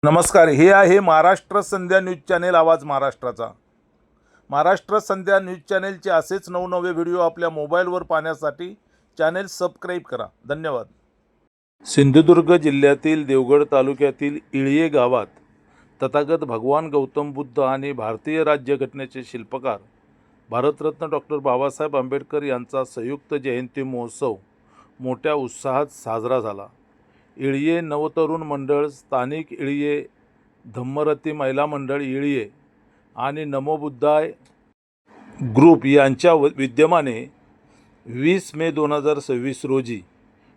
नमस्कार, हे आहे महाराष्ट्र संध्या न्यूज चॅनेल आवाज महाराष्ट्राचा। महाराष्ट्र संध्या न्यूज चॅनेलचे असेच नवनवे व्हिडिओ आपल्या मोबाईलवर पाहण्यासाठी चॅनेल सबस्क्राईब करा। धन्यवाद। सिंधुदुर्ग जिल्ह्यातील देवगड तालुक्यातील इळये गावात तथागत भगवान गौतम बुद्ध आणि भारतीय राज्यघटनेचे शिल्पकार भारतरत्न डॉक्टर बाबासाहेब आंबेडकर यांचा संयुक्त जयंती महोत्सव मोठ्या उत्साहात साजरा झाला। इळये नवतरुण मंडळ, स्थानिक इळये धम्मरती महिला मंडळ इळये आणि नमो बुद्धाय ग्रुप यांच्या विद्यमाने 20 मे 2026 रोजी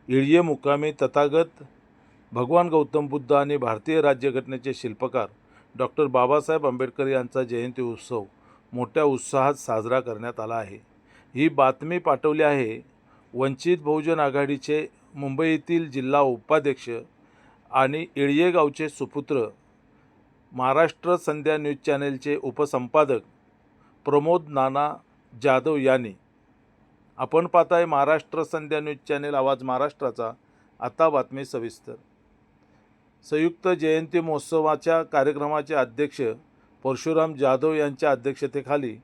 इळये मुक्कामी तथागत भगवान गौतम बुद्ध आणि भारतीय राज्यघटनेचे शिल्पकार डॉक्टर बाबासाहेब आंबेडकर यांचा जयंती उत्सव मोठ्या उत्साहात साजरा करण्यात आला आहे। ही बातमी पाठवली आहे वंचित बहुजन आघाडीचे मुंबईतील जिल्हा उपाध्यक्ष आणि इळये गावचे सुपुत्र, महाराष्ट्र संध्या न्यूज चॅनेलचे उपसंपादक प्रमोद नाना जाधव यांनी। आपण पाहताय महाराष्ट्र संध्या न्यूज चॅनेल आवाज महाराष्ट्राचा। आता बातमी सविस्तर। संयुक्त जयंती महोत्सवाच्या कार्यक्रमाचे अध्यक्ष परशुराम जाधव यांच्या अध्यक्षतेखाली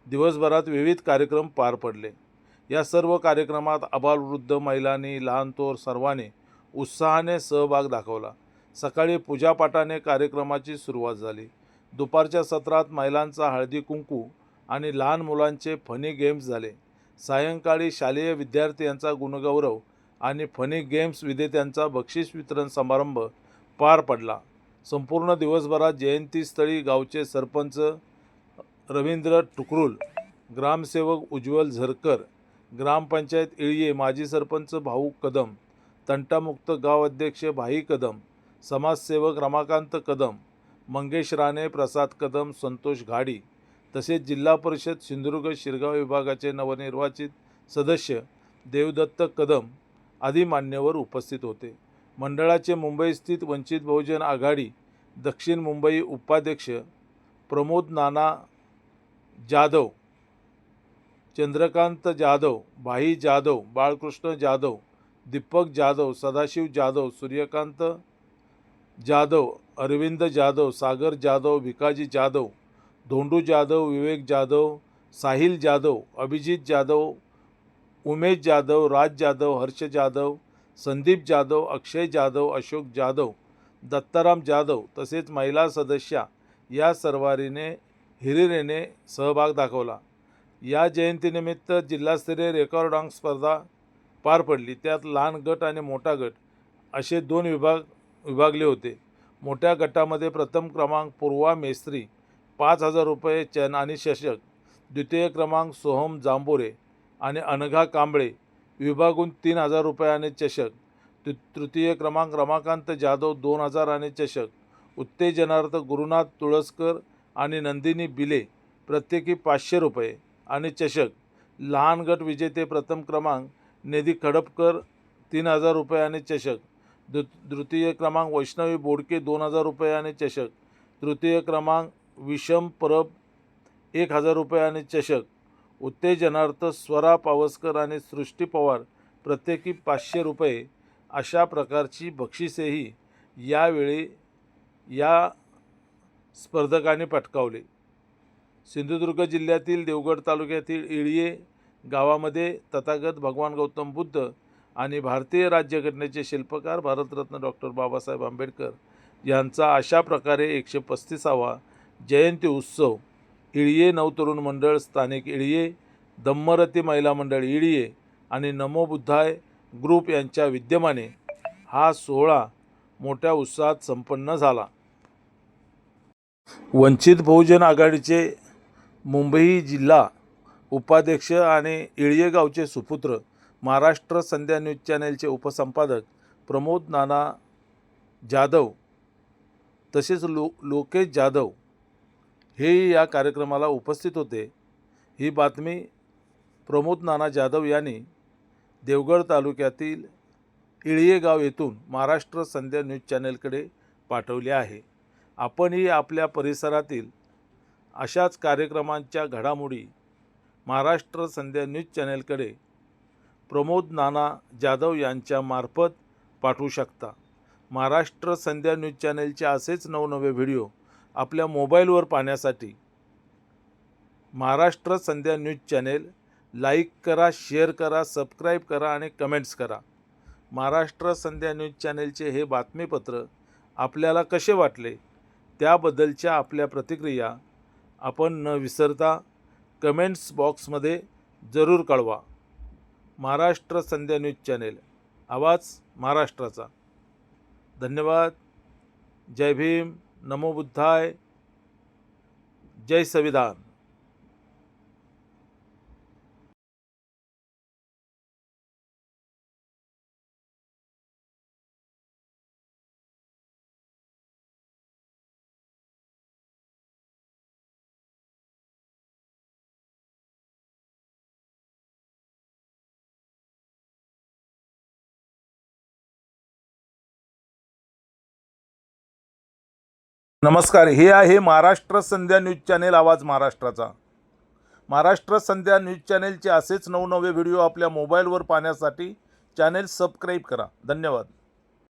दिवसभरात विविध कार्यक्रम पार पडले। या सर्व कार्यक्रमात आबालवृद्ध, महिलांनी, लहान थोर सर्वांनी उत्साहाने सहभाग दाखवला। सकाळी पूजापाठाने कार्यक्रमाची सुरुवात झाली। दुपारच्या सत्रात महिलांचा हळदी कुंकू आणि लहान मुलांचे फनी गेम्स झाले। सायंकाळी शालेय विद्यार्थ्यांचा गुणगौरव आणि फनी गेम्स विजेत्यांचा बक्षीस वितरण समारंभ पार पडला। संपूर्ण दिवसभरात जयंतीस्थळी गावचे सरपंच रवींद्र टुकरुल, ग्रामसेवक उज्ज्वल झरकर, ग्रामपंचायत इळये माजी सरपंच भाऊ कदम, तंटामुक्त गाव अध्यक्ष भाई कदम, समाजसेवक रमाकांत कदम, मंगेश राणे, प्रसाद कदम, संतोष घाडी तसेच जिल्हा परिषद सिंधुदुर्ग शिरगाव विभागाचे नवनिर्वाचित सदस्य देवदत्त कदम आदी मान्यवर उपस्थित होते। मंडळाचे मुंबई स्थित वंचित बहुजन आघाडी दक्षिण मुंबई उपाध्यक्ष प्रमोद नाना जाधव, चंद्रकांत जाधव, भाई जाधव, बाळकृष्ण जाधव, दीपक जाधव, सदाशिव जाधव, सूर्यकांत जाधव, अरविंद जाधव, सागर जाधव, भिकाजी जाधव, धोंडू जाधव, विवेक जाधव, साहिल जाधव, अभिजित जाधव, उमेश जाधव, राज जाधव, हर्ष जाधव, संदीप जाधव, अक्षय जाधव, अशोक जाधव, दत्ताराम जाधव तसेच महिला सदस्या या सर्वांनी हिरिरीने सहभाग दाखवला। या जयंतीनिमित्त जिल्हास्तरीय रेकॉर्ड अंक स्पर्धा पार पडली। त्यात लहान गट आणि मोठा गट असे 2 विभागले होते। मोठ्या गटामध्ये प्रथम क्रमांक पूर्वा मेस्त्री 5000 रुपये चॅन आणि चषक, द्वितीय क्रमांक सोहम जांभोरे आणि अनघा कांबळे विभागून 3000 रुपये आणि चषक, तृतीय क्रमांक रमाकांत जाधव 2000 आणि चषक, उत्तेजनार्थ गुरुनाथ तुळसकर आणि नंदिनी बिले प्रत्येकी 500 रुपये आणि चषक, लहान गट विजेते प्रथम क्रमांक निधी खडपकर 3000 रुपये आणि चषक, द्वितीय क्रमांक वैष्णवी बोडके 2000 रुपये आणि चषक, तृतीय क्रमांक विषम परब 1000 रुपये आणि चषक, उत्तेजनार्थ स्वरा पावसकर आणि सृष्टी पवार प्रत्येकी 500 रुपये अशा प्रकारची बक्षिसेही यावेळी या स्पर्धकांनी पटकावले। सिंधुदुर्ग जिल्ह्यातील देवगड तालुक्यातील इळये गावामध्ये तथागत भगवान गौतम बुद्ध आणि भारतीय राज्यघटनेचे शिल्पकार भारतरत्न डॉक्टर बाबासाहेब आंबेडकर यांचा अशा प्रकारे 135वा जयंती उत्सव इळये नवतरुण मंडळ, स्थानिक इळये धम्मरती महिला मंडळ इळये आणि नमो बुद्धाय ग्रुप यांच्या विद्यमाने हा सोहळा मोठ्या उत्साहात संपन्न झाला। वंचित बहुजन आघाडीचे मुंबई जिल्हा उपाध्यक्ष आणि इळये गावचे सुपुत्र, महाराष्ट्र संध्या न्यूज चॅनेलचे उपसंपादक प्रमोद नाना जाधव तसेच लोकेश जाधव हे या कार्यक्रमाला उपस्थित होते। ही बातमी प्रमोद नाना जाधव यांनी देवगड तालुक्यातील इळये गाव येथून महाराष्ट्र संध्या न्यूज चॅनेलकडे पाठवली आहे। आपणही आपल्या परिसरातील अशाच कार्यक्रमांच्या घडामोडी महाराष्ट्र संध्या न्यूज चॅनेलकडे प्रमोद नाना जाधव यांच्या मार्फत पाठवू शकता। महाराष्ट्र संध्या न्यूज चॅनेलचे असेच नवनवे व्हिडिओ आपल्या मोबाईलवर पाहण्यासाठी महाराष्ट्र संध्या न्यूज चॅनेल लाईक करा, शेअर करा, सबस्क्राईब करा आणि कमेंट्स करा. महाराष्ट्र संध्या न्यूज चॅनेलचे हे बातमीपत्र आपल्याला कसे वाटले त्याबद्दलच्या आपल्या प्रतिक्रिया आपण न विसरता कमेंट्स बॉक्समध्ये जरूर कळवा. महाराष्ट्र संध्या न्यूज चॅनेल, आवाज महाराष्ट्राचा. धन्यवाद. जय भीम, नमो बुद्धाय, जय संविधान. नमस्कार, हे आहे महाराष्ट्र संध्या न्यूज चॅनेल, आवाज महाराष्ट्राचा. महाराष्ट्र संध्या न्यूज चॅनेलचे असेच नवनवे व्हिडिओ आपल्या मोबाईलवर पाहण्यासाठी चॅनेल सबस्क्राईब करा. धन्यवाद.